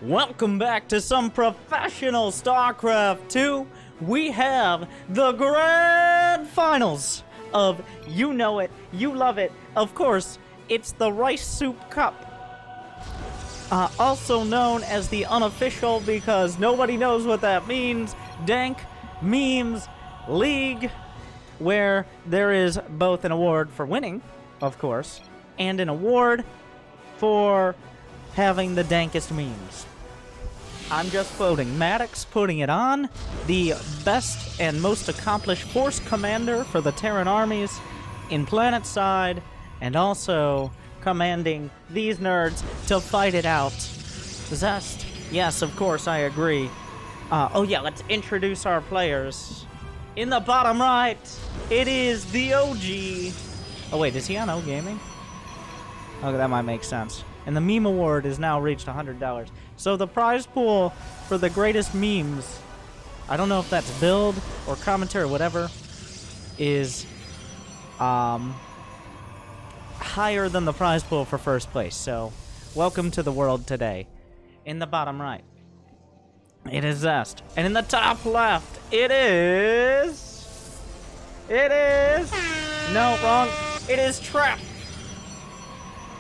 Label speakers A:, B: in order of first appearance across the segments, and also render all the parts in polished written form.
A: Welcome back to some professional StarCraft 2. We have the grand finals of You Know It, You Love It. Of course, it's the Rice Soup Cup. Also known as the unofficial, because nobody knows what that means, Dank Memes League, where there is both an award for winning, of course, and an award for having the dankest memes. I'm just quoting Maddox putting it on, the best and most accomplished force commander for the Terran armies in planetside, and also commanding these nerds to fight it out. Zest. Yes, of course, I agree. Oh yeah, let's introduce our players. In the bottom right, it is the OG. Oh wait, is he on O Gaming? Okay, that might make sense. And the meme award is now reached $100. So the prize pool for the greatest memes, I don't know if that's build or commentary or whatever, is higher than the prize pool for first place. So welcome to the world today. In the bottom right, it is Zest. And in the top left, it is... No, wrong. It is Trap.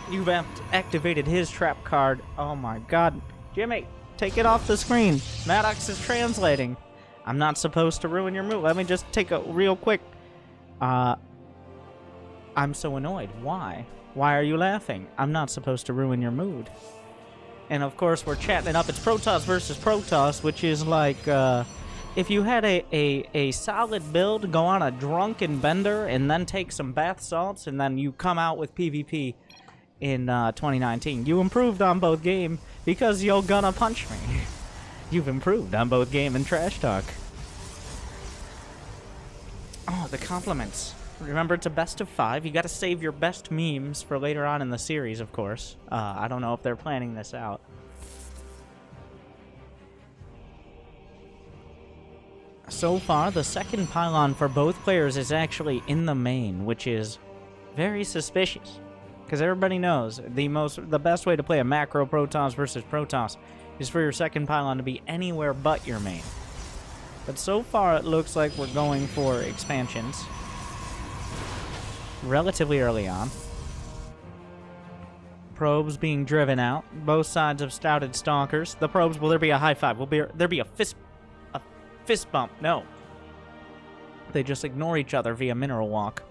A: You've activated his trap card. Oh my god. Jimmy, take it off the screen. Maddox is translating. I'm not supposed to ruin your mood. Let me just take a real quick... I'm so annoyed. Why? Why are you laughing? I'm not supposed to ruin your mood. And of course, we're chatting it up. It's Protoss versus Protoss, which is like, if you had a solid build, go on a drunken bender, and then take some bath salts, and then you come out with PvP in 2019. You improved on both game because you're gonna punch me. You've improved on both game and trash talk. Oh, the compliments. Remember, it's a best of 5. You gotta save your best memes for later on in the series, of course. I don't know if they're planning this out. So far, the second pylon for both players is actually in the main, which is very suspicious. Because everybody knows the best way to play a macro Protoss versus Protoss is for your second pylon to be anywhere but your main. But so far, it looks like we're going for expansions relatively early on. Probes being driven out. Both sides have stouted stalkers. The probes, will there be a high five? Will there be a fist bump? No. They just ignore each other via mineral walk.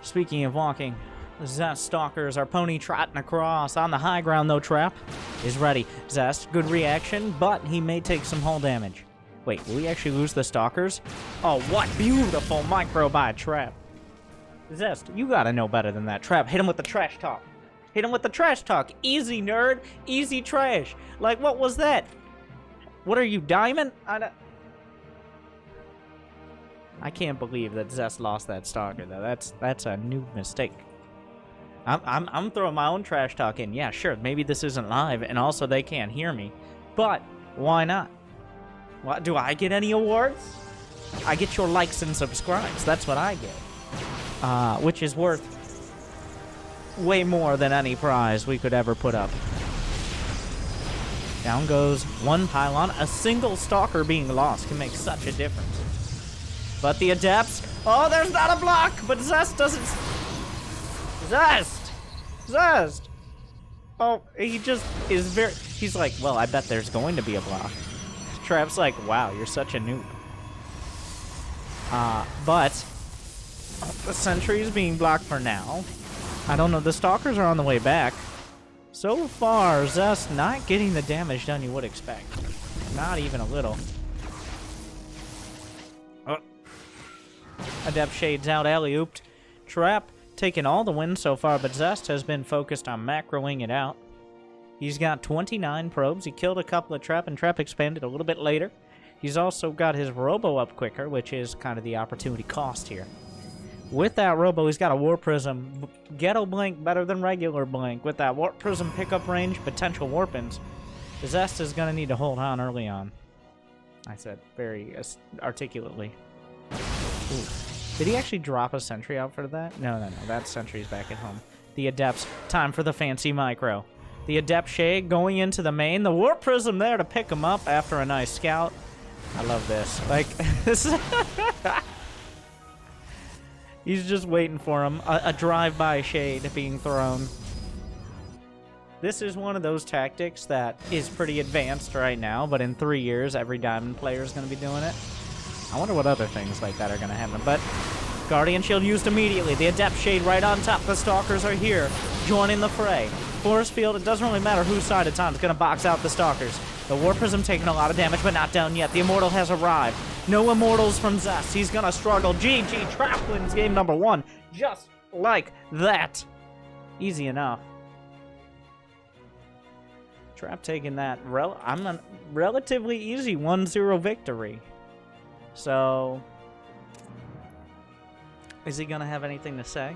A: Speaking of walking, Zest stalkers are pony trotting across. On the high ground, though, Trap is ready. Zest, good reaction, but he may take some hull damage. Wait, will we actually lose the stalkers? Oh, what beautiful micro by Trap. Zest, you gotta know better than that. Trap, hit him with the trash talk. Hit him with the trash talk. Easy, nerd. Easy trash. Like, what was that? What are you, Diamond? I can't believe that Zest lost that stalker, though. That's a new mistake. I'm throwing my own trash talk in. Yeah, sure, maybe this isn't live, and also they can't hear me. But, why not? What, do I get any awards? I get your likes and subscribes. That's what I get. Which is worth way more than any prize we could ever put up. Down goes one pylon. A single stalker being lost can make such a difference. But the adepts... Oh, there's not a block! But Zest doesn't... Zest! Oh, he just is very... He's like, well, I bet there's going to be a block. Trap's like, wow, you're such a noob. But the sentry is being blocked for now. I don't know, the stalkers are on the way back. So far, Zest not getting the damage done you would expect. Not even a little. Oh. Adept shades out, alley-ooped. Trap taking all the wins so far, but Zest has been focused on macroing it out. He's got 29 probes. He killed a couple of Trap, and Trap expanded a little bit later. He's also got his Robo up quicker, which is kind of the opportunity cost here. With that Robo, he's got a Warp Prism. Ghetto Blink better than regular Blink. With that Warp Prism pickup range, potential Warpins, Zest is going to need to hold on early on. I said very articulately. Ooh. Did he actually drop a sentry out for that? No. That sentry's back at home. The Adepts, time for the fancy micro. The Adept Shade going into the main. The Warp Prism there to pick him up after a nice scout. I love this. Like, this is... He's just waiting for him. A drive-by shade being thrown. This is one of those tactics that is pretty advanced right now, but in 3 years, every Diamond player is going to be doing it. I wonder what other things like that are going to happen. But Guardian Shield used immediately. The Adept Shade right on top. The Stalkers are here, joining the fray. Force Field, it doesn't really matter whose side it's on. It's going to box out the Stalkers. The Warp Prism taking a lot of damage, but not down yet. The Immortal has arrived. No Immortals from Zest. He's going to struggle. GG, Trap wins game number 1. Just like that. Easy enough. Trap taking that relatively easy 1-0 victory. So, is he going to have anything to say?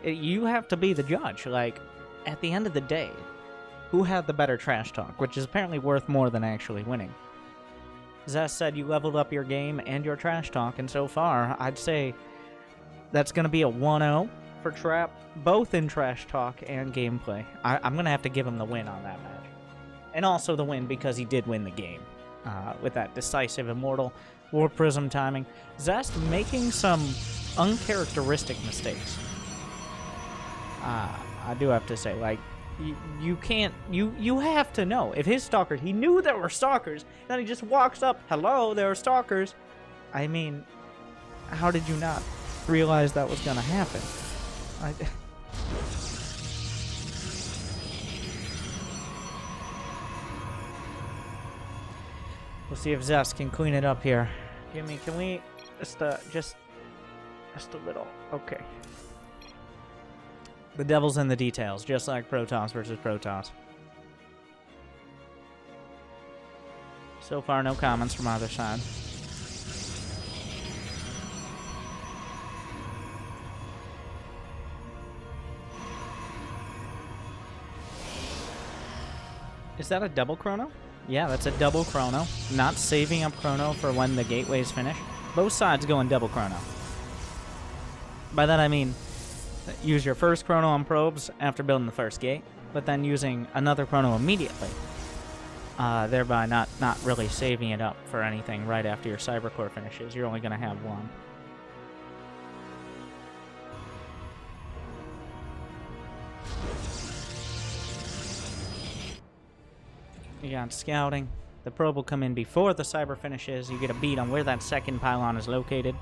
A: You have to be the judge. Like, at the end of the day, who had the better trash talk, which is apparently worth more than actually winning? Zest said you leveled up your game and your trash talk, and so far, I'd say that's going to be a 1-0 for Trap, both in trash talk and gameplay. I'm going to have to give him the win on that match. And also the win because he did win the game with that decisive Immortal Warp Prism timing. Zest making some uncharacteristic mistakes. I do have to say, like, you can't, you have to know. If his Stalkers, he knew there were Stalkers, then he just walks up, hello, there are Stalkers. I mean, how did you not realize that was going to happen? We'll see if Zest can clean it up here. Jimmy, can we just a little? Okay. The devil's in the details, just like Protoss versus Protoss. So far, no comments from either side. Is that a double chrono? Yeah, that's a double chrono. Not saving up chrono for when the gateways finish. Both sides going double chrono. By that I mean, use your first chrono on probes after building the first gate, but then using another chrono immediately. Thereby not really saving it up for anything right after your Cyber Core finishes. You're only going to have one. You got scouting. The probe will come in before the cyber finishes. You get a beat on where that second pylon is located.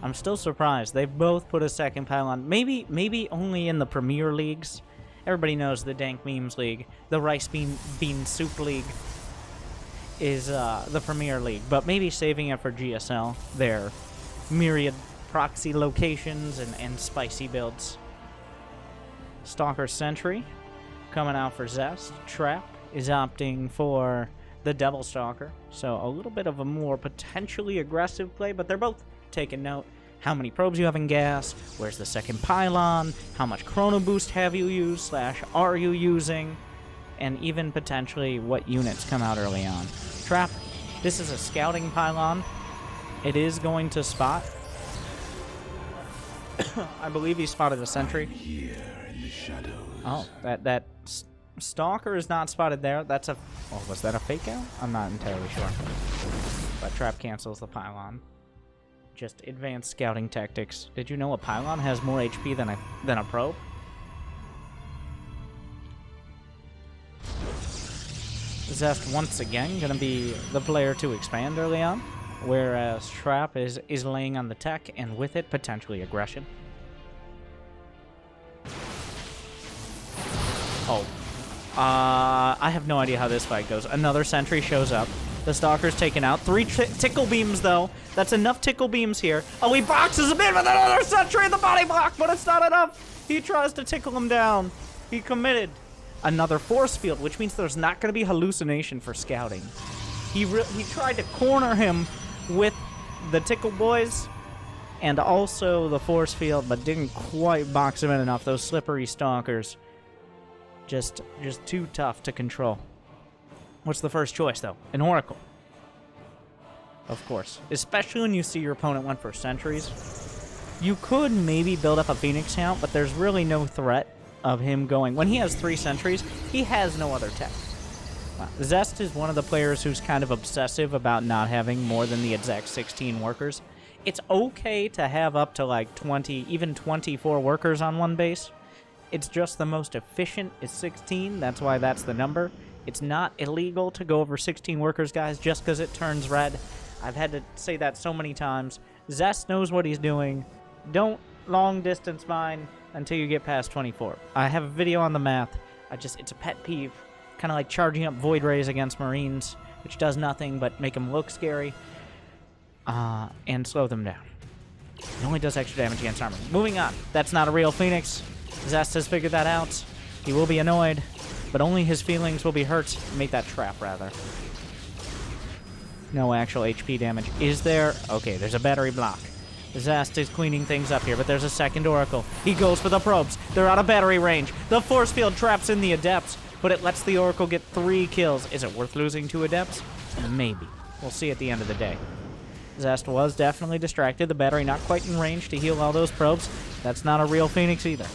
A: I'm still surprised. They've both put a second pylon. Maybe only in the Premier Leagues. Everybody knows the Dank Memes League. The Rice Bean Soup League is the Premier League. But maybe saving it for GSL. Their myriad proxy locations and spicy builds. Stalker Sentry coming out for Zest. Trap is opting for the Devil Stalker. So a little bit of a more potentially aggressive play, but they're both taking note. How many probes you have in gas, where's the second pylon, how much chrono boost have you used / are you using, and even potentially what units come out early on. Trap, this is a scouting pylon. It is going to spot. I believe he spotted a sentry.
B: Here in the shadows.
A: Oh, that Stalker is not spotted there. That's a... Oh, was that a fake out? I'm not entirely sure. But Trap cancels the pylon. Just advanced scouting tactics. Did you know a pylon has more HP than a probe? Zest once again gonna be the player to expand early on, whereas Trap is laying on the tech and with it potentially aggression. Oh. I have no idea how this fight goes. Another sentry shows up. The Stalker's taken out. 3 tickle beams, though. That's enough tickle beams here. Oh, he boxes him in with another sentry in the body block, but it's not enough. He tries to tickle him down. He committed. Another force field, which means there's not going to be hallucination for scouting. He tried to corner him with the tickle boys and also the force field, but didn't quite box him in enough. Those slippery Stalkers. Just too tough to control. What's the first choice, though? An Oracle. Of course. Especially when you see your opponent went for sentries. You could maybe build up a Phoenix count, but there's really no threat of him going. When he has 3 sentries, he has no other tech. Zest is one of the players who's kind of obsessive about not having more than the exact 16 workers. It's okay to have up to like 20, even 24 workers on one base. It's just the most efficient is 16. That's why that's the number. It's not illegal to go over 16 workers, guys, just because it turns red. I've had to say that so many times. Zest knows what he's doing. Don't long distance mine until you get past 24. I have a video on the math. It's a pet peeve. Kind of like charging up Void Rays against Marines, which does nothing but make them look scary and slow them down. It only does extra damage against armor. Moving on. That's not a real Phoenix. Zest has figured that out. He will be annoyed, but only his feelings will be hurt. Make that trap, rather. No actual HP damage. Is there? Okay, there's a battery block. Zest is cleaning things up here, but there's a second Oracle. He goes for the probes. They're out of battery range. The force field traps in the Adepts, but it lets the Oracle get 3 kills. Is it worth losing 2 Adepts? Maybe. We'll see at the end of the day. Zest was definitely distracted. The battery not quite in range to heal all those probes. That's not a real Phoenix either.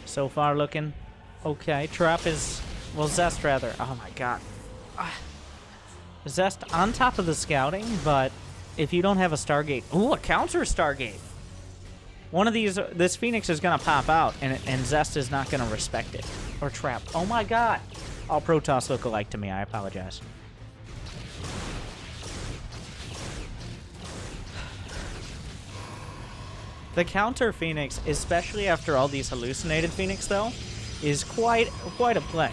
A: So far looking okay. Trap is... Well, Zest, rather. Oh, my God. Zest on top of the scouting, but if you don't have a Stargate... Ooh, a counter Stargate! One of these... This Phoenix is going to pop out, and Zest is not going to respect it. Or Trap. Oh, my God! All Protoss look alike to me. I apologize. The counter Phoenix, especially after all these hallucinated Phoenix, though, is quite a play.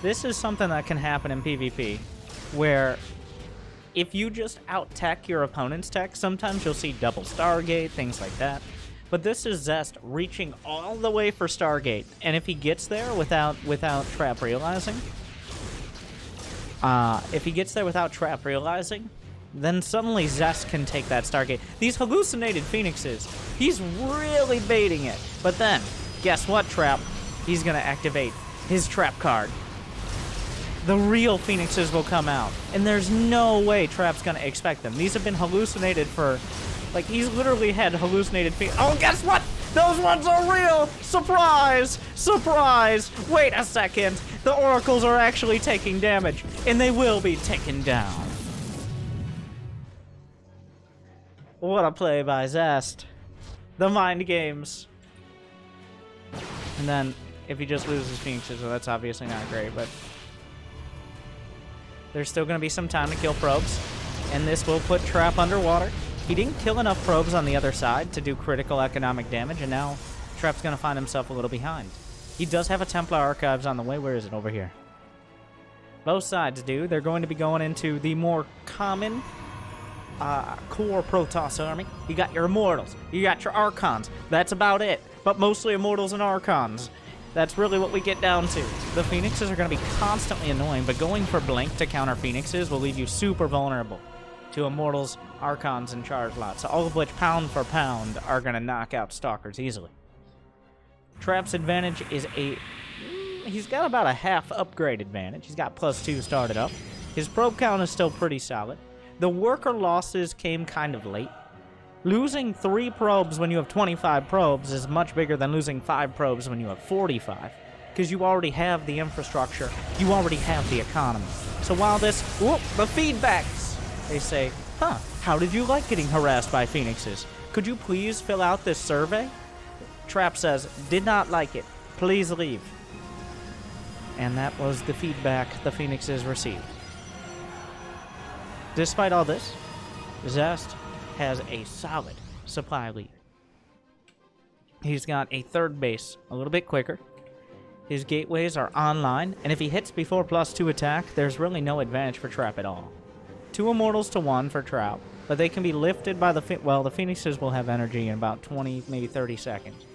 A: This is something that can happen in PvP, where if you just out-tech your opponent's tech, sometimes you'll see double Stargate, things like that. But this is Zest reaching all the way for Stargate, and if he gets there without Trap realizing, then suddenly Zest can take that Stargate. These hallucinated Phoenixes, he's really baiting it. But then, guess what, Trap? He's going to activate his Trap card. The real Phoenixes will come out. And there's no way Trap's going to expect them. These have been hallucinated for... Like, he's literally had hallucinated Phoenix... Oh, guess what? Those ones are real! Surprise! Surprise! Wait a second. The Oracles are actually taking damage. And they will be taken down. What a play by Zest. The mind games. And then, if he just loses Phoenixes, well, that's obviously not great, but... There's still going to be some time to kill probes, and this will put Trap underwater. He didn't kill enough probes on the other side to do critical economic damage, and now Trap's going to find himself a little behind. He does have a Templar Archives on the way. Where is it? Over here. Both sides do. They're going to be going into the more common core Protoss army. You got your Immortals. You got your Archons. That's about it. But mostly Immortals and Archons. That's really what we get down to. The Phoenixes are going to be constantly annoying, but going for Blink to counter Phoenixes will leave you super vulnerable to Immortals, Archons, and Charge Lots, all of which, pound for pound, are going to knock out Stalkers easily. Trap's advantage is he's got about a half upgrade advantage. He's got +2 started up. His probe count is still pretty solid. The worker losses came kind of late. Losing 3 probes when you have 25 probes is much bigger than losing 5 probes when you have 45, because you already have the infrastructure, you already have the economy. So while the feedbacks, they say, how did you like getting harassed by Phoenixes? Could you please fill out this survey? Trap says, did not like it. Please leave. And that was the feedback the Phoenixes received. Despite all this, Zest has a solid supply lead. He's got a third base a little bit quicker. His gateways are online, and if he hits before +2 attack, there's really no advantage for Trap at all. 2 Immortals to 1 for Trap, but they can be lifted by the Phoenixes will have energy in about 20, maybe 30 seconds.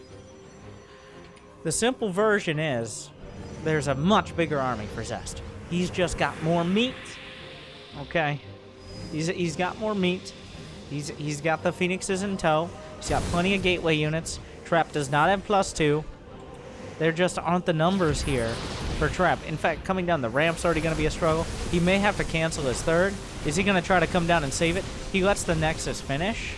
A: The simple version is, there's a much bigger army for Zest. He's just got more meat. Okay? He's got more meat. He's got the Phoenixes in tow. He's got plenty of gateway units. Trap does not have +2. There just aren't the numbers here for Trap. In fact, coming down the ramp's already going to be a struggle. He may have to cancel his third. Is he going to try to come down and save it? He lets the Nexus finish.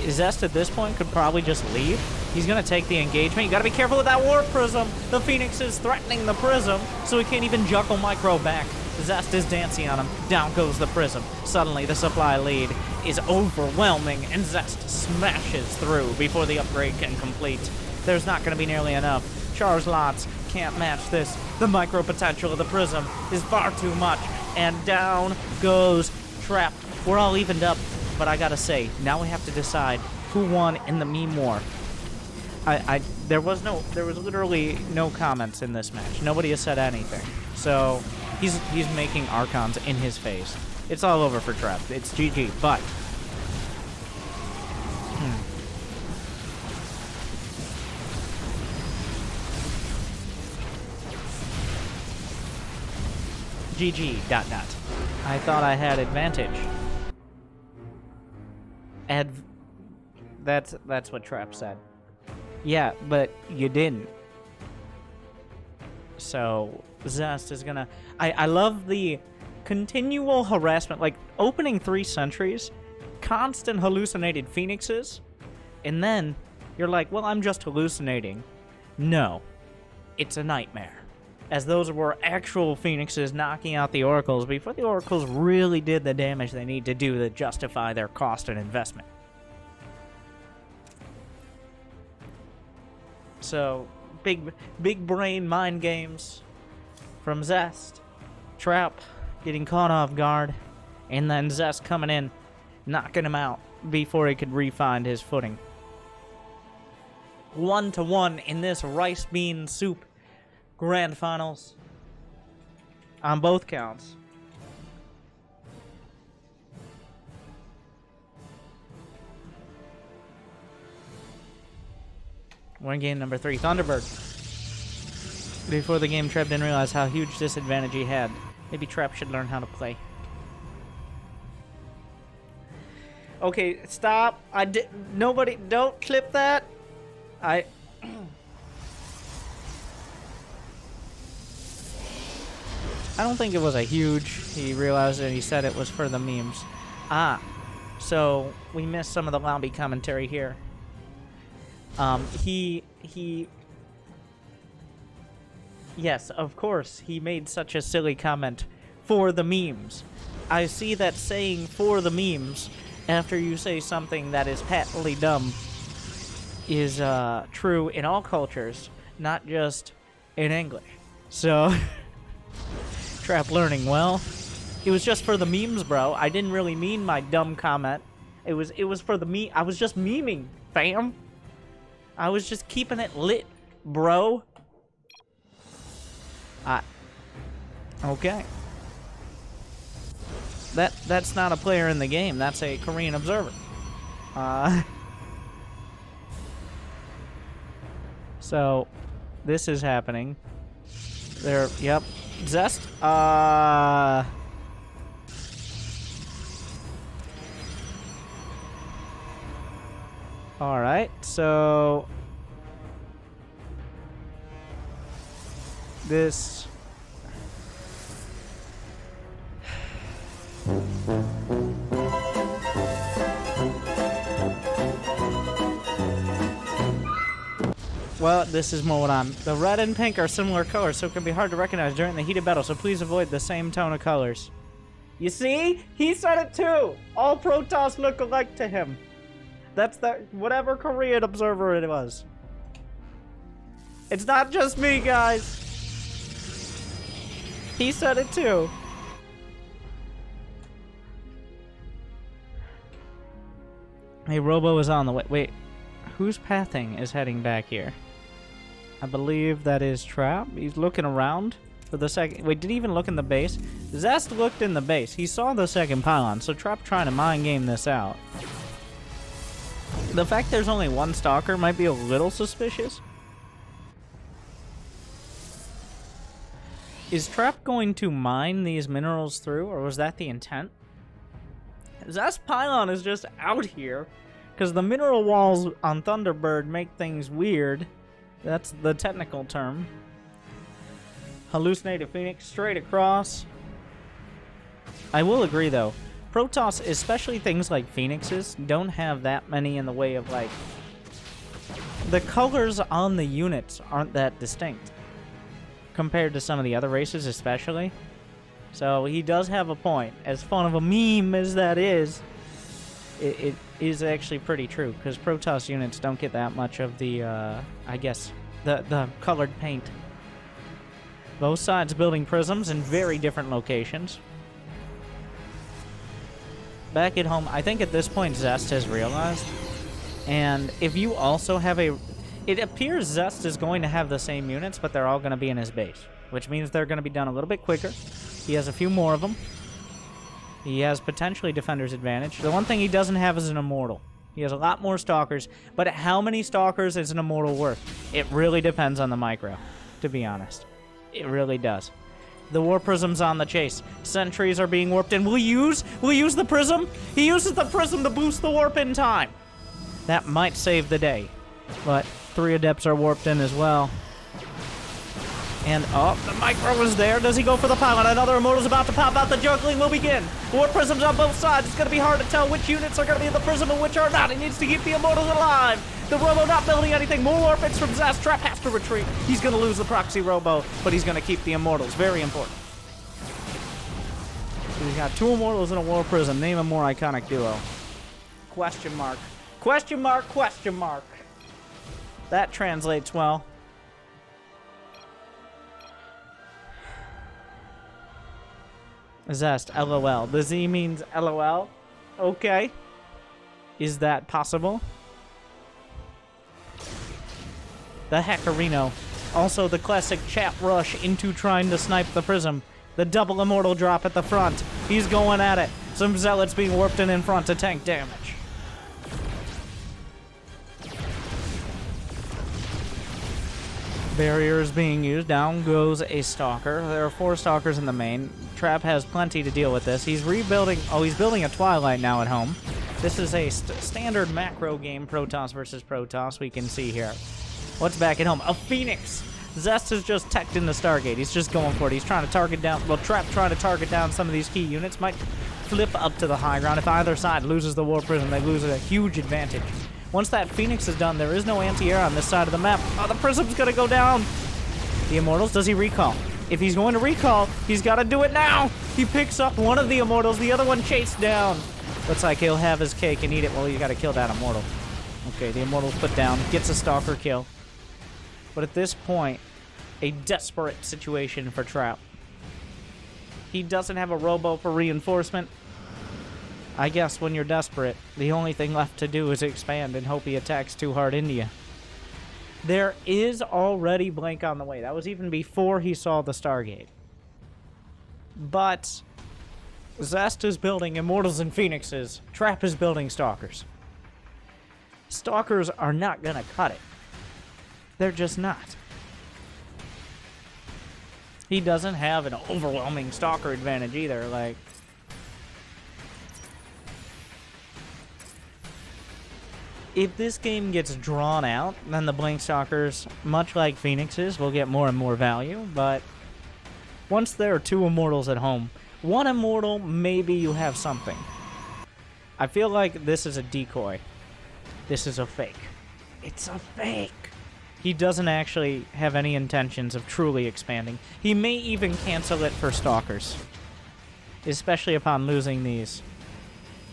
A: Zest at this point could probably just leave. He's going to take the engagement. You got to be careful with that Warp Prism. The Phoenix is threatening the Prism, so he can't even juggle Micro back. Zest is dancing on him. Down goes the Prism. Suddenly, the supply lead is overwhelming, and Zest smashes through before the upgrade can complete. There's not going to be nearly enough. Char's lots can't match this. The micro potential of the Prism is far too much, and down goes Trap. We're all evened up, but I gotta say, now we have to decide who won in the meme war. There was literally no comments in this match. Nobody has said anything. So he's making Archons in his face. It's all over for Trap. It's GG, but GG, ... I thought I had advantage. That's what Trap said. Yeah, but you didn't. So, Zest is gonna... I love the continual harassment, like, opening 3 sentries, constant hallucinated phoenixes, and then you're like, well, I'm just hallucinating. No. It's a nightmare. As those were actual phoenixes knocking out the oracles before the oracles really did the damage they need to do to justify their cost and investment. So, big brain mind games from Zest. Trap getting caught off guard, and then Zest coming in, knocking him out before he could re-find his footing. 1-1 in this rice bean soup grand finals on both counts. We're in game number 3. Thunderbird. Before the game, Trap didn't realize how huge disadvantage he had. Maybe Trap should learn how to play. Okay, stop. Nobody, don't clip that. I don't think it was a huge. He realized it. He said it was for the memes. So we missed some of the lobby commentary here. Yes, of course, he made such a silly comment for the memes. I see that saying for the memes after you say something that is patently dumb is true in all cultures, not just in English. So, Trap learning well. It was just for the memes, bro. I didn't really mean my dumb comment. It was for the meme. I was just memeing, fam. I was just keeping it lit, bro. Okay. That's not a player in the game. That's a Korean observer. So, this is happening. There, yep. Zest, alright, so... This... Well, this is more what I'm... The red and pink are similar colors, so it can be hard to recognize during the heated battle, so please avoid the same tone of colors. You see? He said it too! All Protoss look alike to him. That's whatever Korean observer it was. It's not just me, guys! He said it too. Hey, Robo is on the way. Wait, whose pathing is heading back here? I believe that is Trap. He's looking around for the second. Wait, did he even look in the base? Zest looked in the base. He saw the second pylon, so Trap trying to mind game this out. The fact there's only one stalker might be a little suspicious. Is Trap going to mine these minerals through, or was that the intent? Zest pylon is just out here, because the mineral walls on Thunderbird make things weird. That's the technical term. Hallucinated Phoenix straight across. I will agree, though. Protoss, especially things like Phoenixes, don't have that many in the way of, like... The colors on the units aren't that distinct compared to some of the other races, especially. So he does have a point. As fun of a meme as that is, it is actually pretty true, because Protoss units don't get that much of the, I guess, the colored paint. Both sides building prisms in very different locations. Back at home, I think at this point Zest has realized, and if you also have a... It appears Zest is going to have the same units, but they're all going to be in his base, which means they're going to be done a little bit quicker. He has a few more of them. He has potentially Defender's Advantage. The one thing he doesn't have is an Immortal. He has a lot more Stalkers, but how many Stalkers is an Immortal worth? It really depends on the micro, to be honest. It really does. The War Prism's on the chase. Sentries are being warped in. Will he use the Prism? He uses the Prism to boost the warp in time. That might save the day, but 3 Adepts are warped in as well. And, oh, the micro is there. Does he go for the pylon? Another Immortal's about to pop out. The juggling will begin. War Prisms on both sides. It's going to be hard to tell which units are going to be in the Prism and which are not. He needs to keep the Immortals alive. The Robo not building anything. More warp-ins from Zest. Trap has to retreat. He's going to lose the Proxy Robo, but he's going to keep the Immortals. Very important. So he's got 2 Immortals and a War Prism. Name a more iconic duo. Question mark. Question mark, question mark. That translates well. Zest, LOL. The Z means LOL? Okay. Is that possible? The Hackerino. Also the classic chat rush into trying to snipe the Prism. The double Immortal drop at the front. He's going at it. Some Zealots being warped in front to tank damage. Barrier is being used. Down goes a Stalker. There are 4 Stalkers in the main. Trap has plenty to deal with this. He's rebuilding... Oh, he's building a Twilight now at home. This is a standard macro game, Protoss versus Protoss, we can see here. What's back at home? A Phoenix! Zest has just teched in the Stargate. He's just going for it. He's trying to target down... Well, Trap trying to target down some of these key units. Might flip up to the high ground. If either side loses the War Prism, they lose a huge advantage. Once that Phoenix is done, there is no anti-air on this side of the map. Oh, the Prism's gonna go down! The Immortals, does he recall? If he's going to recall, he's gotta do it now! He picks up one of the Immortals, the other one chased down. Looks like he'll have his cake and eat it. Well, you gotta kill that Immortal. Okay, the Immortal's put down, gets a Stalker kill. But at this point, a desperate situation for Trap. He doesn't have a Robo for reinforcement. I guess when you're desperate, the only thing left to do is expand and hope he attacks too hard into you. There is already Blank on the way. That was even before he saw the Stargate. But Zest is building Immortals and Phoenixes. Trap is building Stalkers. Stalkers are not gonna cut it. They're just not. He doesn't have an overwhelming Stalker advantage either, like... If this game gets drawn out, then the Blank Stalkers, much like Phoenixes, will get more and more value, but once there are 2 Immortals at home, 1 Immortal, maybe you have something. I feel like this is a decoy. This is a fake. It's a fake! He doesn't actually have any intentions of truly expanding. He may even cancel it for Stalkers, especially upon losing these.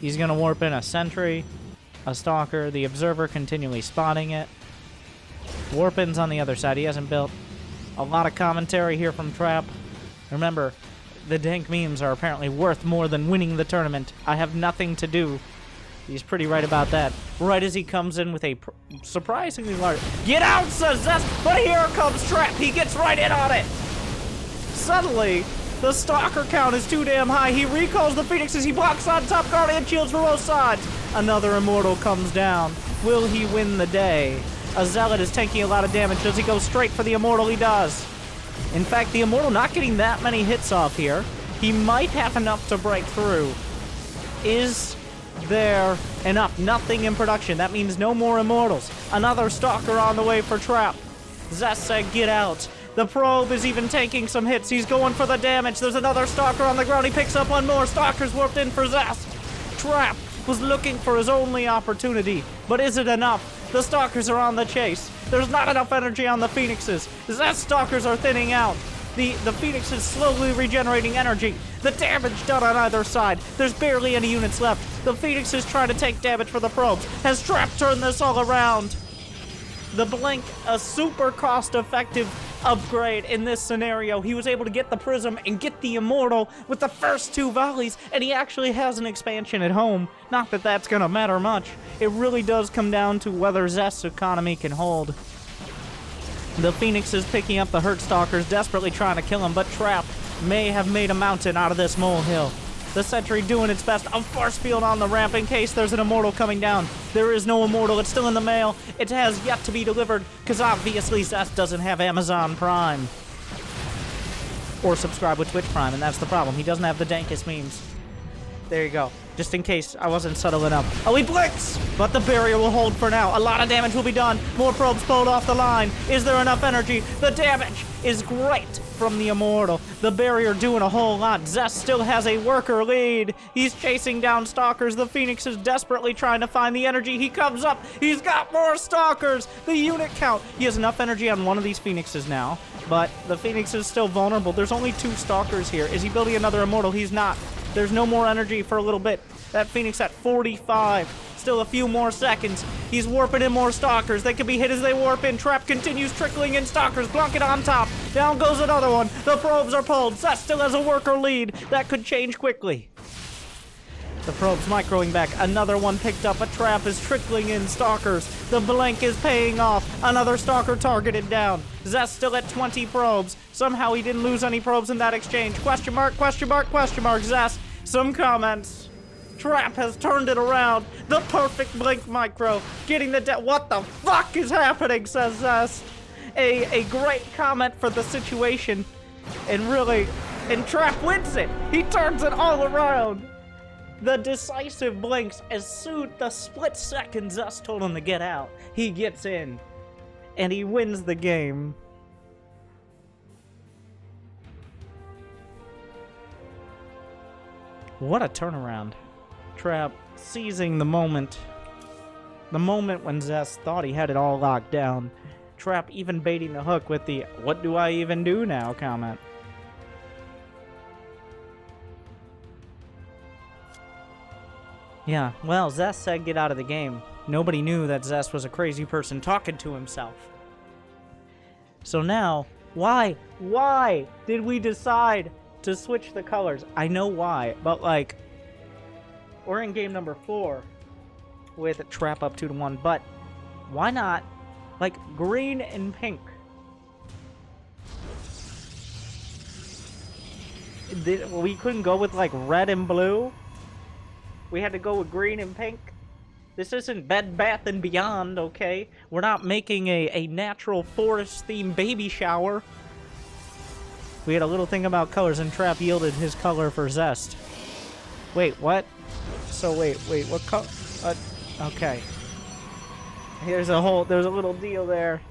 A: He's gonna warp in a Sentry, a Stalker, the Observer continually spotting it. Warpins on the other side. He hasn't built. A lot of commentary here from Trap. Remember, the Dank memes are apparently worth more than winning the tournament. I have nothing to do. He's pretty right about that. Right as he comes in with a surprisingly large... Get out, says Zest! But here comes Trap! He gets right in on it! Suddenly, the Stalker count is too damn high. He recalls the Phoenixes. He blocks on top Guardian shields for both sides. Another Immortal comes down. Will he win the day? A Zealot is taking a lot of damage. Does he go straight for the Immortal? He does. In fact, the Immortal not getting that many hits off here. He might have enough to break through. Is there enough? Nothing in production. That means no more Immortals. Another Stalker on the way for Trap. Zest said, get out. The probe is even taking some hits. He's going for the damage. There's another Stalker on the ground. He picks up one more. Stalker's warped in for Zest. Trap was looking for his only opportunity, but is it enough? The Stalkers are on the chase. There's not enough energy on the Phoenixes. Zest Stalkers are thinning out. The Phoenix is slowly regenerating energy. The damage done on either side. There's barely any units left. The Phoenix is trying to take damage for the probes. Has Trap turned this all around? The Blink, a super cost-effective upgrade in this scenario. He was able to get the Prism and get the Immortal with the first 2 volleys, and he actually has an expansion at home. Not that that's gonna matter much. It really does come down to whether Zest's economy can hold. The Phoenix is picking up the Hurt Stalkers, desperately trying to kill him, but Trap may have made a mountain out of this molehill. The Sentry doing its best. A force field on the ramp in case there's an Immortal coming down. There is no Immortal. It's still in the mail. It has yet to be delivered, because obviously Zest doesn't have Amazon Prime. Or subscribe with Twitch Prime, and that's the problem. He doesn't have the dankest memes. There you go. Just in case I wasn't subtle enough. Oh, he blinks! But the barrier will hold for now. A lot of damage will be done. More probes pulled off the line. Is there enough energy? The damage is great from the Immortal. The barrier doing a whole lot. Zest still has a worker lead. He's chasing down Stalkers. The Phoenix is desperately trying to find the energy. He comes up. He's got more Stalkers. The unit count. He has enough energy on one of these Phoenixes now, but the Phoenix is still vulnerable. There's only 2 Stalkers here. Is he building another Immortal? He's not. There's no more energy for a little bit. That Phoenix at 45. Still a few more seconds. He's warping in more Stalkers. They can be hit as they warp in. Trap continues trickling in Stalkers. Blanket on top. Down goes another one. The probes are pulled. Zest still has a worker lead. That could change quickly. The probes microing back. Another one picked up. A Trap is trickling in Stalkers. The Blank is paying off. Another Stalker targeted down. Zest still at 20 probes. Somehow he didn't lose any probes in that exchange. Question mark, question mark, question mark. Zest, some comments. Trap has turned it around. The perfect Blink micro. Getting the what the fuck is happening, says Zest. A great comment for the situation. And Trap wins it. He turns it all around. The decisive blinks as soon the split second Zest told him to get out. He gets in. And he wins the game. What a turnaround. Trap seizing the moment. The moment when Zest thought he had it all locked down. Trap even baiting the hook with the "what do I even do now" comment. Yeah, well, Zest said get out of the game. Nobody knew that Zest was a crazy person talking to himself. So now, why did we decide to switch the colors? I know why, but like, we're in game number 4 with Trap up 2-1, but why not, like, green and pink? We couldn't go with, like, red and blue? We had to go with green and pink? This isn't Bed Bath & Beyond, okay? We're not making a natural forest-themed baby shower. We had a little thing about colors, and Trap yielded his color for Zest. Wait, what? So wait, what color? Okay. There's a little deal there.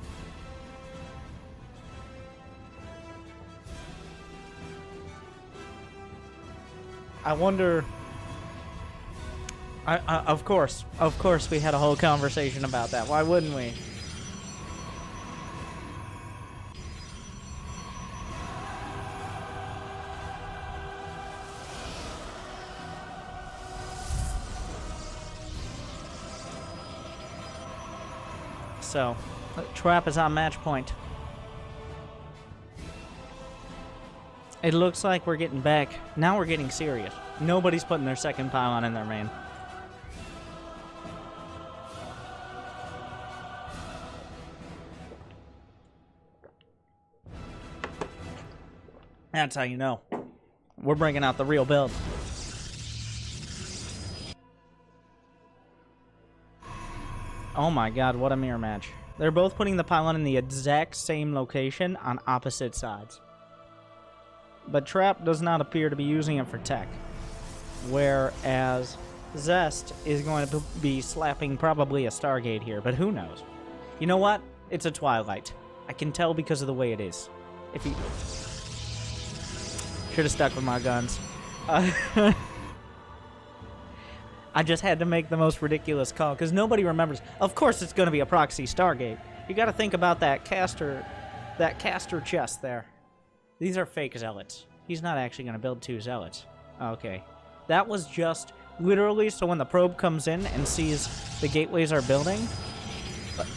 A: I wonder... Of course we had a whole conversation about that. Why wouldn't we? So, Trap is on match point. It looks like we're getting back. Now we're getting serious. Nobody's putting their second pylon in their main. That's how you know. We're bringing out the real build. Oh my god, what a mirror match. They're both putting the pylon in the exact same location on opposite sides. But Trap does not appear to be using it for tech. Whereas Zest is going to be slapping probably a Stargate here, but who knows? You know what? It's a Twilight. I can tell because of the way it is. If he... Should have stuck with my guns. I just had to make the most ridiculous call, because nobody remembers. Of course it's going to be a proxy Stargate. You got to think about that caster chest there. These are fake zealots. He's not actually going to build 2 zealots. Okay. That was just literally so when the probe comes in and sees the gateways are building,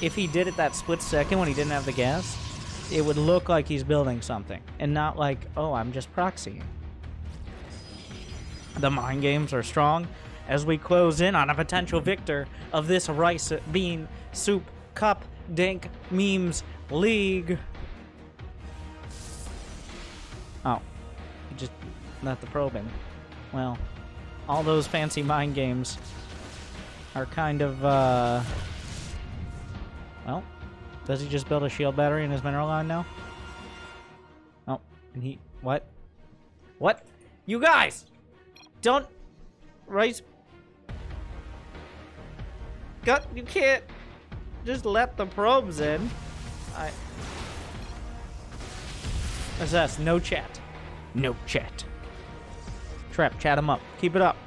A: if he did it that split second when he didn't have the gas, it would look like he's building something, and not like, oh, I'm just proxying. The mind games are strong as we close in on a potential victor of this rice, bean, soup, cup, dank, memes, league. Oh, he just let the probe in. Well, all those fancy mind games are kind of, well, does he just build a shield battery in his mineral line now? Oh, and he... What? What? You guys! Don't... Rice... God, you can't just let the probes in. Zest, no chat. No chat. Trap, chat him up. Keep it up.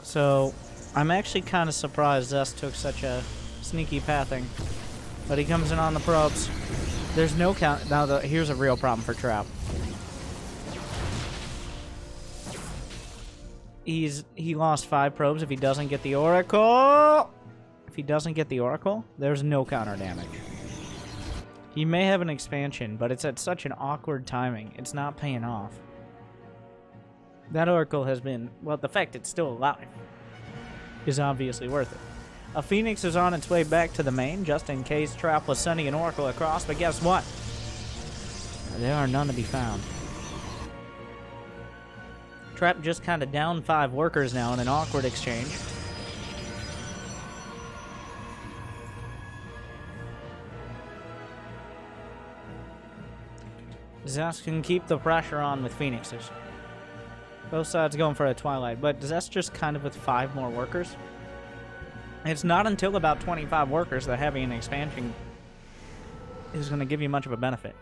A: So, I'm actually kind of surprised Zest took such a sneaky pathing. But he comes in on the probes. There's no count. Now, here's a real problem for Trap. He lost 5 probes if he doesn't get the Oracle. If he doesn't get the Oracle, there's no counter damage. He may have an expansion, but it's at such an awkward timing. It's not paying off. That Oracle has been... Well, the fact it's still alive is obviously worth it. A Phoenix is on its way back to the main, just in case Trap was sending an Oracle across, but guess what? There are none to be found. Trap just kind of down 5 workers now in an awkward exchange. Zest can keep the pressure on with Phoenixes. Both sides going for a Twilight, but Zest just kind of with 5 more workers. It's not until about 25 workers that having an expansion is going to give you much of a benefit.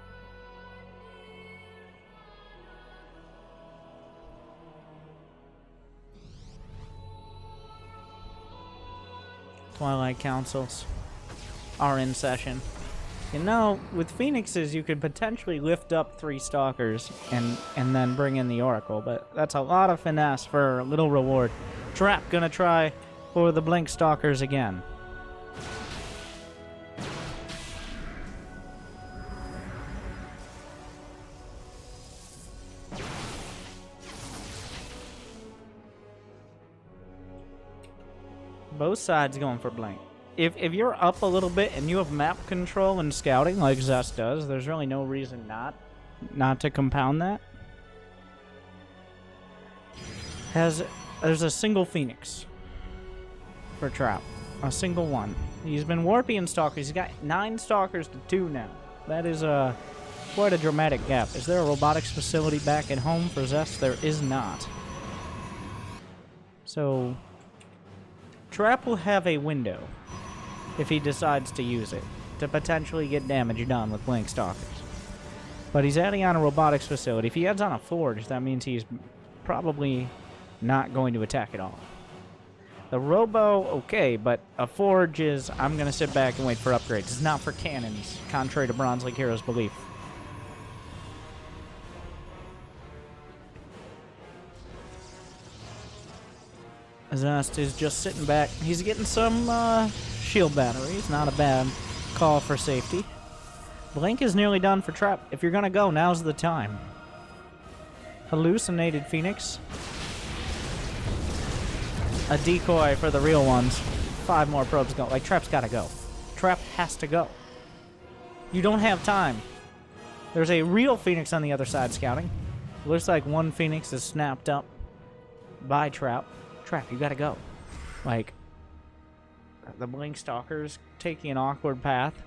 A: Twilight Councils are in session. You know, with Phoenixes, you could potentially lift up 3 Stalkers and then bring in the Oracle, but that's a lot of finesse for little reward. Trap gonna try for the Blink Stalkers again. Both sides going for Blink. If you're up a little bit and you have map control and scouting like Zest does, there's really no reason not to compound that. There's a single Phoenix for Trap. A single one. He's been warping Stalkers. He's got 9 Stalkers to 2 now. That is quite a dramatic gap. Is there a robotics facility back at home for Zest? There is not. So, Trap will have a window, if he decides to use it, to potentially get damage done with Blink Stalkers. But he's adding on a robotics facility. If he adds on a forge, that means he's probably not going to attack at all. The Robo, okay, but a forge is, I'm going to sit back and wait for upgrades. It's not for cannons, contrary to Bronze League Heroes' belief. Zest is just sitting back. He's getting some shield batteries. Not a bad call for safety. Blink is nearly done for Trap. If you're going to go, now's the time. Hallucinated Phoenix. A decoy for the real ones. 5 more probes go. Like, Trap's got to go. Trap has to go. You don't have time. There's a real Phoenix on the other side scouting. Looks like one Phoenix is snapped up by Trap. Trap, you got to go. Like, the Blink Stalker's taking an awkward path.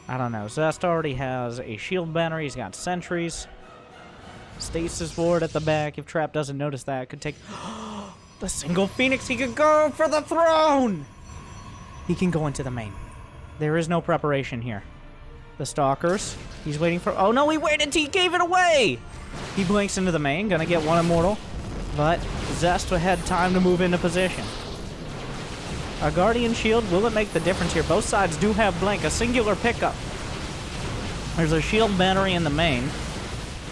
A: I don't know. Zest already has a shield banner. He's got sentries. Stasis ward at the back. If Trap doesn't notice that, it could take... the single Phoenix. He could go for the throne! He can go into the main. There is no preparation here. The Stalkers. He's waiting for... Oh, no, he waited. He gave it away! He blinks into the main. Gonna get one immortal. But Zest had time to move into position. A Guardian Shield. Will it make the difference here? Both sides do have blink. A singular pickup. There's a shield battery in the main.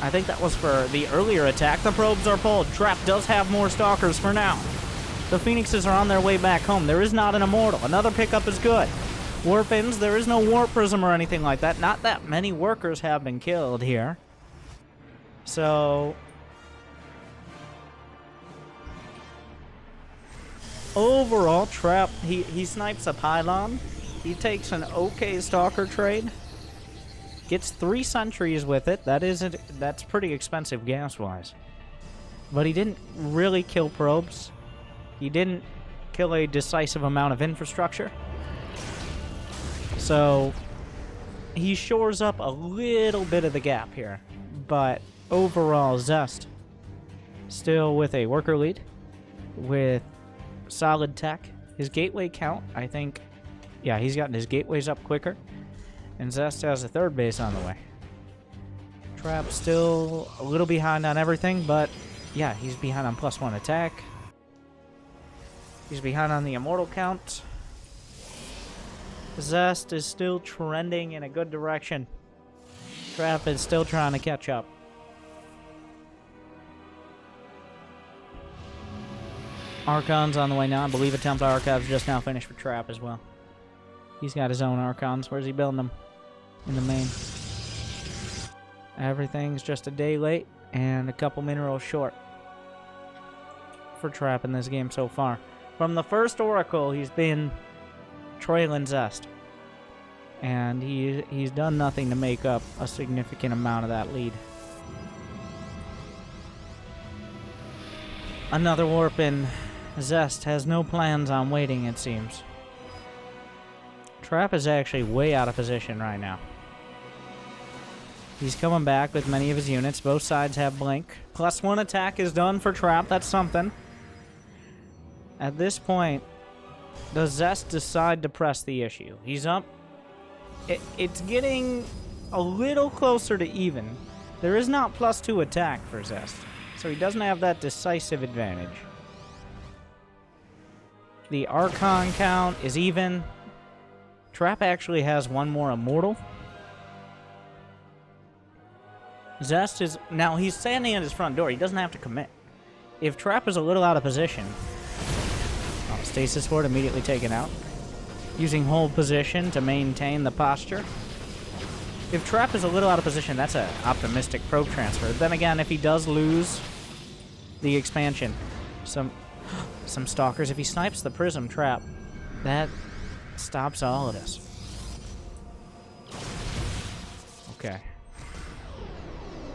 A: I think that was for the earlier attack. The probes are pulled. Trap does have more Stalkers for now. The Phoenixes are on their way back home. There is not an immortal. Another pickup is good. Warp ins. There is no warp prism or anything like that. Not that many workers have been killed here. So... overall, Trap, he snipes a pylon. He takes an okay Stalker trade. Gets 3 sentries with it. That's pretty expensive gas-wise. But he didn't really kill probes. He didn't kill a decisive amount of infrastructure. So, he shores up a little bit of the gap here. But overall, Zest still with a worker lead. With solid tech. His gateway count, I think... yeah, he's gotten his gateways up quicker. And Zest has a 3rd base on the way. Trap still a little behind on everything, but yeah, he's behind on +1 attack. He's behind on the immortal count. Zest is still trending in a good direction. Trap is still trying to catch up. Archon's on the way now. I believe a Templar Archives just now finished for Trap as well. He's got his own Archons. Where's he building them? In the main. Everything's just a day late and a couple minerals short for Trap in this game so far. From the first Oracle, he's been trailing Zest. And he's done nothing to make up a significant amount of that lead. Another warp in. Zest has no plans on waiting, it seems. Trap is actually way out of position right now. He's coming back with many of his units. Both sides have blink. +1 attack is done for Trap. That's something. At this point, does Zest decide to press the issue? He's up. It's getting a little closer to even. There is not +2 attack for Zest, so he doesn't have that decisive advantage. The Archon count is even. Trap actually has 1 more immortal. Zest is... now, he's standing at his front door. He doesn't have to commit. If Trap is a little out of position... oh, Stasis Ward immediately taken out. Using hold position to maintain the posture. If Trap is a little out of position, that's an optimistic probe transfer. Then again, if he does lose the expansion, some Stalkers, if he snipes the Prism Trap, that stops all of this. Okay.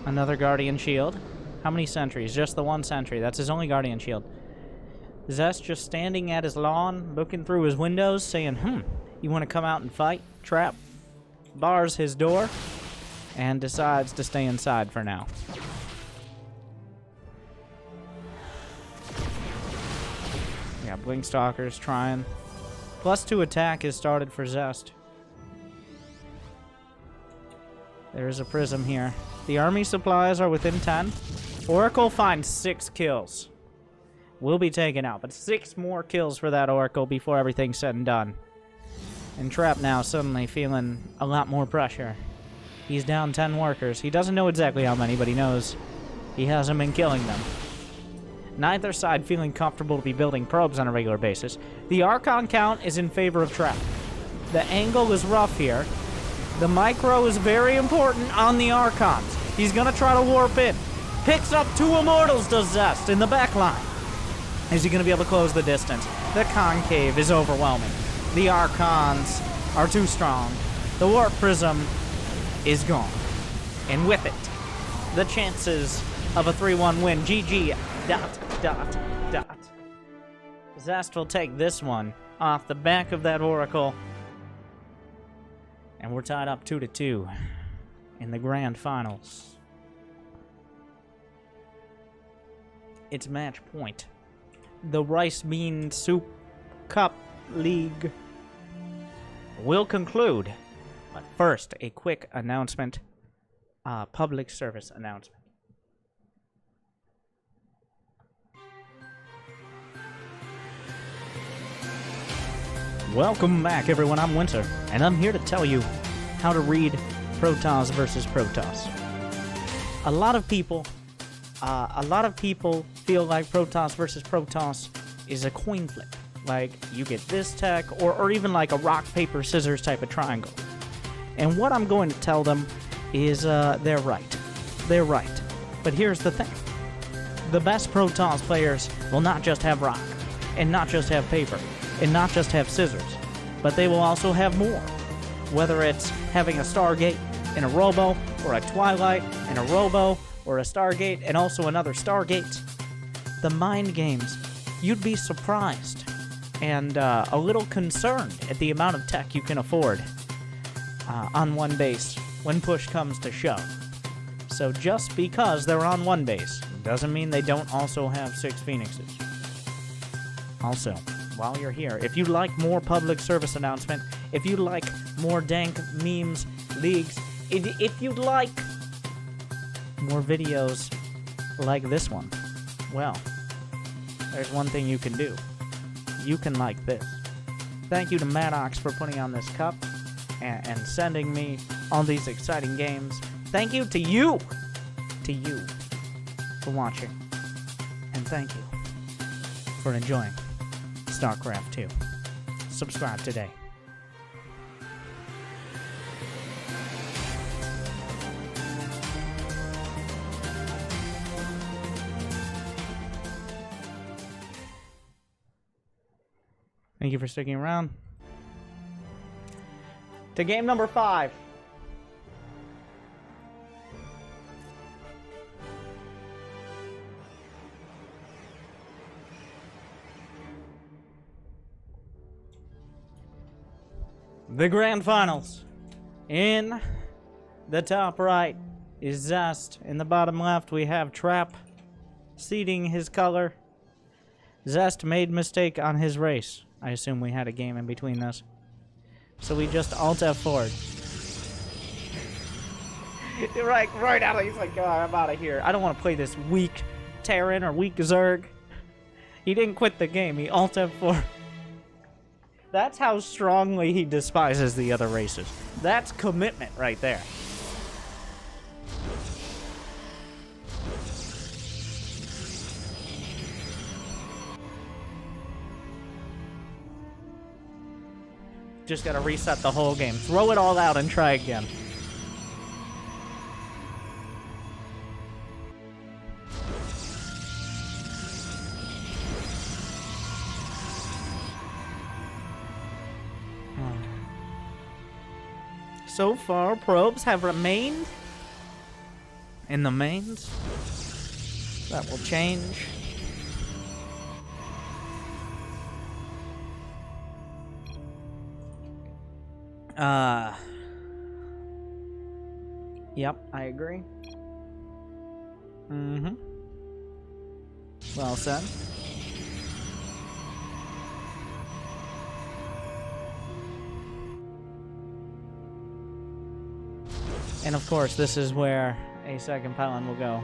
A: Another Guardian Shield. How many sentries? Just the 1 sentry. That's his only Guardian Shield. Zest just standing at his lawn, looking through his windows, saying, you want to come out and fight? Trap bars his door and decides to stay inside for now. Yeah, Blink Stalker's trying. +2 attack is started for Zest. There is a Prism here. The army supplies are within 10. Oracle finds 6 kills. Will be taken out, but 6 more kills for that Oracle before everything's said and done. And Trap now suddenly feeling a lot more pressure. He's down 10 workers. He doesn't know exactly how many, but he knows he hasn't been killing them. Neither side feeling comfortable to be building probes on a regular basis. The Archon count is in favor of Trap. The angle is rough here. The micro is very important on the Archons. He's going to try to warp in. Picks up 2 Immortals, does Zest, in the back line. Is he going to be able to close the distance? The Concave is overwhelming. The Archons are too strong. The Warp Prism is gone. And with it, the chances of a 3-1 win. GG. ... Zest will take this one off the back of that Oracle. And we're tied up 2-2 in the grand finals. It's match point. The Rice Bean Soup Cup League will conclude. But first, a quick announcement. Public service announcement. Welcome back, everyone. I'm Winter, and I'm here to tell you how to read Protoss versus Protoss. A lot of people feel like Protoss versus Protoss is a coin flip. Like, you get this tech, or even like a rock, paper, scissors type of triangle. And what I'm going to tell them is they're right. They're right. But here's the thing. The best Protoss players will not just have rock, and not just have paper, and not just have scissors, but they will also have more. Whether it's having a Stargate and a Robo, or a Twilight and a Robo, or a Stargate and also another Stargate. The mind games, you'd be surprised and a little concerned at the amount of tech you can afford on one base when push comes to shove. So just because they're on one base doesn't mean they don't also have 6 Phoenixes. Also, while you're here, if you'd like more public service announcement, if you'd like more dank memes, leagues, if you'd like more videos like this one, well, there's one thing you can do. You can like this. Thank you to Maddox for putting on this cup and sending me all these exciting games. Thank you to you for watching. And thank you for enjoying Starcraft 2. Subscribe today. Thank you for sticking around. To game number 5. The grand finals. In the top right is Zest. In the bottom left we have Trap seeding his color. Zest made mistake on his race. I assume we had a game in between this. So we just alt F4'd. right out of he's like, oh, I'm out of here. I don't want to play this weak Terran or weak Zerg. He didn't quit the game, he alt F4. That's how strongly he despises the other races. That's commitment right there. Just gotta reset the whole game. Throw it all out and try again. So far, probes have remained in the mains. That will change. Yep, I agree. Mm-hmm. Well said. And of course, this is where a second pylon will go.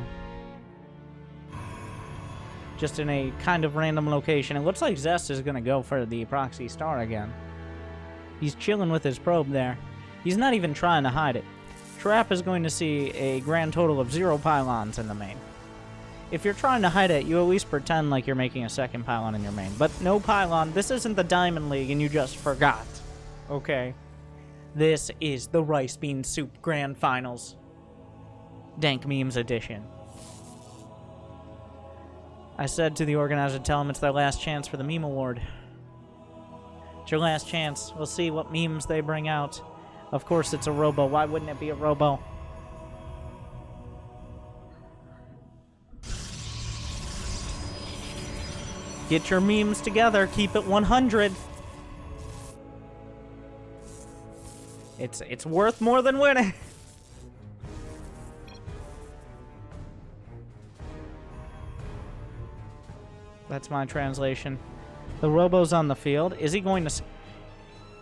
A: Just in a kind of random location. It looks like Zest is going to go for the proxy star again. He's chilling with his probe there. He's not even trying to hide it. Trap is going to see a grand total of 0 pylons in the main. If you're trying to hide it, you at least pretend like you're making a second pylon in your main. But no pylon. This isn't the Diamond League and you just forgot. Okay? This is the Rice Bean Soup Grand Finals. Dank Memes Edition. I said to the organizer, tell them it's their last chance for the meme award. It's your last chance. We'll see what memes they bring out. Of course it's a Robo. Why wouldn't it be a Robo? Get your memes together. Keep it 100. It's worth more than winning. That's my translation. The robo's on the field. Is he going to...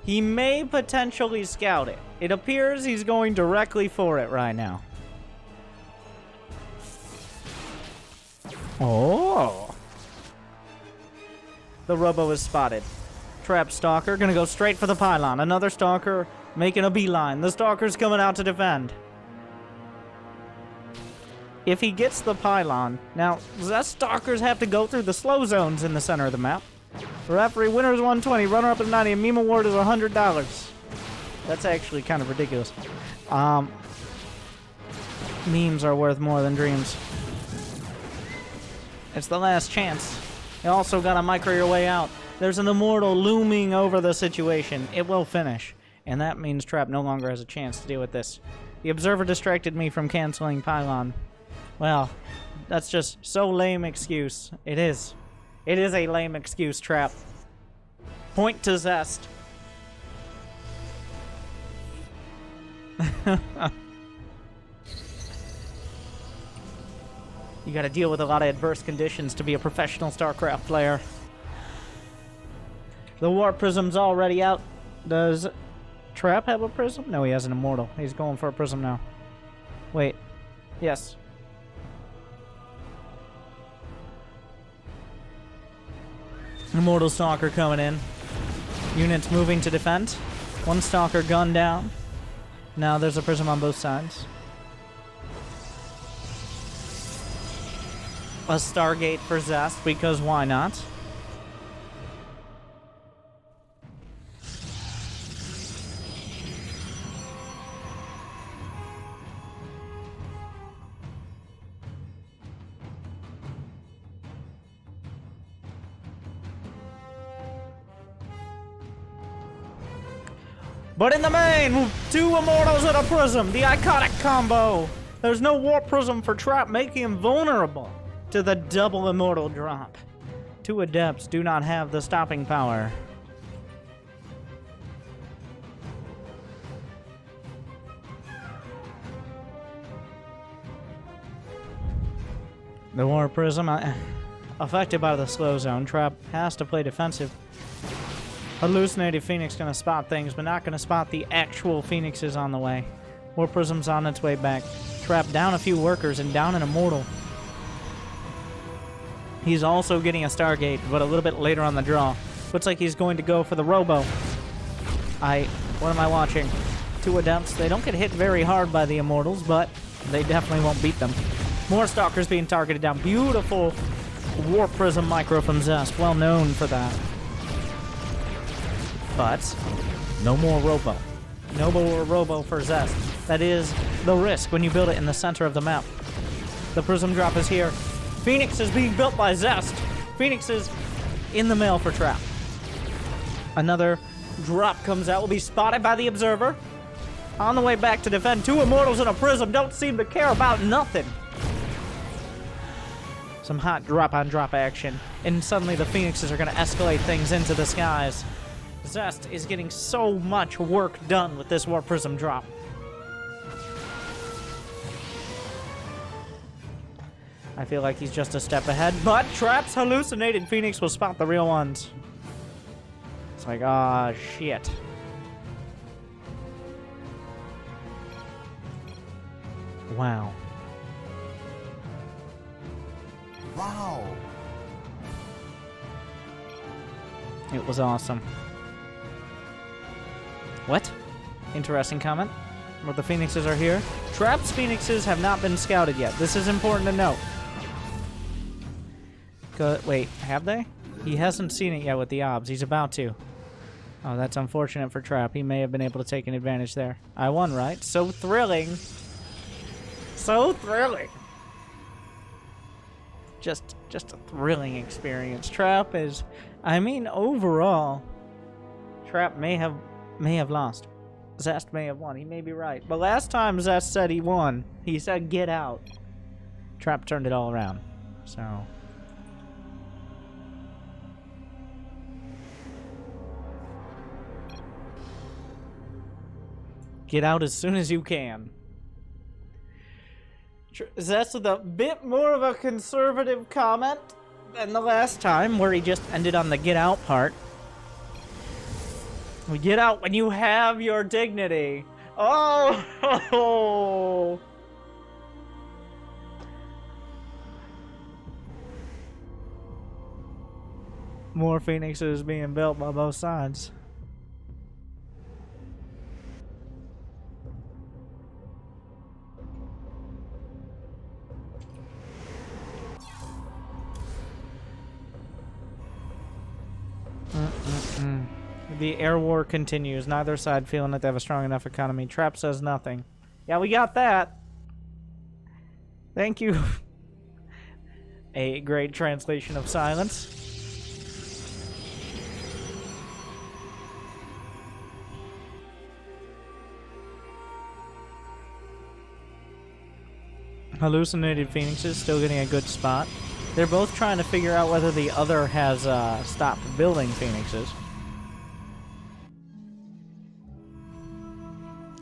A: He may potentially scout it. It appears he's going directly for it right now. Oh. The robo is spotted. Trap Stalker gonna go straight for the pylon. Another Stalker making a beeline. The Stalker's coming out to defend. If he gets the pylon... Now, Zest Stalkers have to go through the slow zones in the center of the map. Referee, winner is 120, runner-up is 90, and meme award is $100. That's actually kind of ridiculous. Memes are worth more than dreams. It's the last chance. You also gotta micro your way out. There's an immortal looming over the situation. It will finish. And that means Trap no longer has a chance to deal with this. The Observer distracted me from canceling pylon. Well, that's just so lame excuse. It is. It is a lame excuse, Trap. Point to Zest. You gotta deal with a lot of adverse conditions to be a professional StarCraft player. The Warp Prism's already out. Does Trap have a Prism? No, he has an Immortal. He's going for a Prism now. Wait. Yes. Immortal Stalker coming in. Units moving to defend. One Stalker gunned down. Now there's a Prism on both sides. A Stargate for Zest, because why not? But in the main, 2 Immortals and a Prism, the iconic combo. There's no Warp Prism for Trap, making him vulnerable to the double Immortal drop. 2 Adepts do not have the stopping power. The Warp Prism, affected by the slow zone. Trap has to play defensive. Hallucinated Phoenix gonna spot things, but not gonna spot the actual Phoenixes on the way. Warp Prism's on its way back. Trap down a few workers and down an Immortal. He's also getting a Stargate, but a little bit later on the draw. Looks like he's going to go for the Robo. What am I watching? 2 Adepts. They don't get hit very hard by the Immortals, but they definitely won't beat them. More Stalkers being targeted down. Beautiful Warp Prism micro from Zest. Well known for that. But no more Robo. No more Robo for Zest. That is the risk when you build it in the center of the map. The Prism drop is here. Phoenix is being built by Zest. Phoenix is in the mail for Trap. Another drop comes out. Will be spotted by the Observer. On the way back to defend. 2 Immortals and a Prism don't seem to care about nothing. Some hot drop-on-drop action. And suddenly the Phoenixes are going to escalate things into the skies. Zest is getting so much work done with this Warp Prism drop. I feel like he's just a step ahead, but Trap's Hallucinated Phoenix will spot the real ones. It's like, ah, shit. Wow.
B: Wow.
A: It was awesome. What? Interesting comment. Well, the Phoenixes are here. Trap's Phoenixes have not been scouted yet. This is important to note. Wait, have they? He hasn't seen it yet with the obs. He's about to. Oh, that's unfortunate for Trap. He may have been able to take an advantage there. I won, right? So thrilling. So thrilling. Just a thrilling experience. Trap is... I mean, overall, Trap may have lost. Zest may have won. He may be right. But last time Zest said he won, he said get out. Trap turned it all around. So... Get out as soon as you can. Zest with a bit more of a conservative comment than the last time, where he just ended on the get out part. We get out when you have your dignity. Oh! More phoenixes being built by both sides. The air war continues. Neither side feeling that they have a strong enough economy. Trap says nothing. Yeah, we got that. Thank you. A great translation of silence. Hallucinated phoenixes still getting a good spot. They're both trying to figure out whether the other has stopped building phoenixes.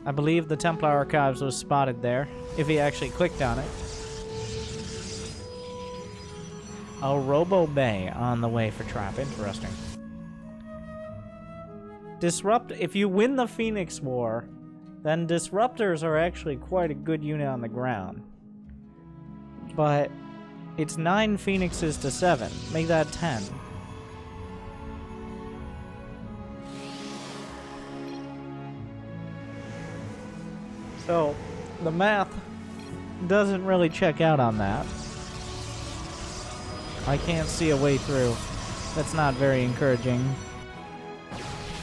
A: I believe the Templar Archives was spotted there, if he actually clicked on it. A Robo Bay on the way for Trap. Interesting. Disrupt. If you win the Phoenix War, then Disruptors are actually quite a good unit on the ground. But it's 9 Phoenixes to 7. Make that 10. So, the math doesn't really check out on that. I can't see a way through. That's not very encouraging.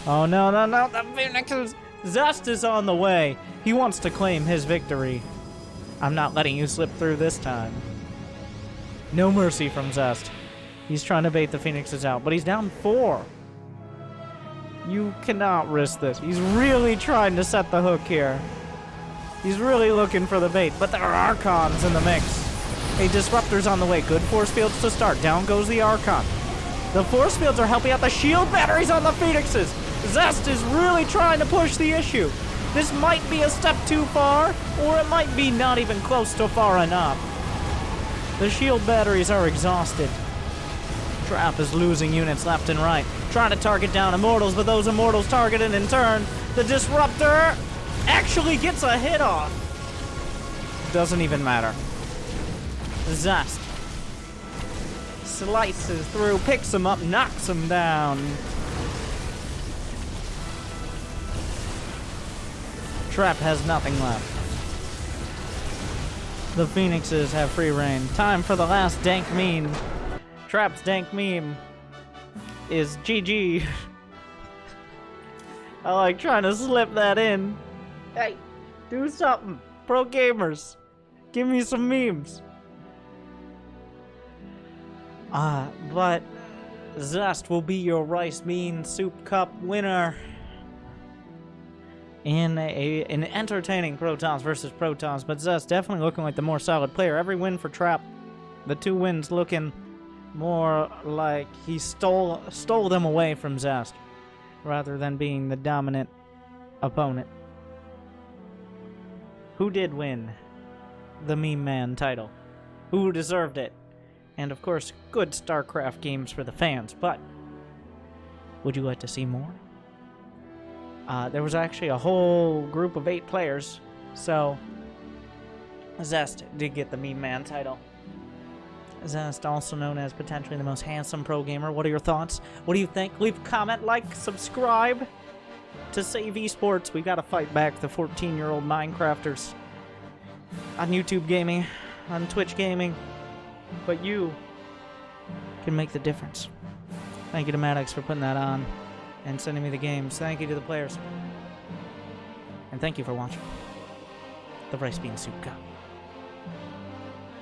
A: Oh, no, no, no, the Phoenixes! Zest is on the way. He wants to claim his victory. I'm not letting you slip through this time. No mercy from Zest. He's trying to bait the Phoenixes out, but he's down 4. You cannot risk this. He's really trying to set the hook here. He's really looking for the bait, but there are Archons in the mix. A Disruptor's on the way. Good force fields to start. Down goes the Archon. The force fields are helping out the shield batteries on the Phoenixes. Zest is really trying to push the issue. This might be a step too far, or it might be not even close to far enough. The shield batteries are exhausted. Trap is losing units left and right, trying to target down Immortals, but those Immortals targeted in turn. The Disruptor actually gets a hit off. Doesn't even matter. Zest slices through, picks him up, knocks him down. Trap has nothing left. The Phoenixes have free reign. Time for the last dank meme. Trap's dank meme is GG. I like trying to slip that in. Hey, do something. Pro gamers. Give me some memes. But Zest will be your rice bean soup cup winner in an entertaining Protoss versus Protoss, but Zest definitely looking like the more solid player. Every win for Trap, the 2 wins looking more like he stole them away from Zest rather than being the dominant opponent. Who did win the Meme Man title? Who deserved it? And of course, good Starcraft games for the fans, but would you like to see more? There was actually a whole group of 8 players, so Zest did get the Meme Man title. Zest, also known as potentially the most handsome pro gamer. What are your thoughts? What do you think? Leave a comment, like, subscribe to Save Esports. We've got to fight back the 14-year-old Minecrafters on YouTube gaming, on Twitch gaming. But you can make the difference. Thank you to Maddox for putting that on and sending me the games. Thank you to the players. And thank you for watching the Rice Bean Soup Cup.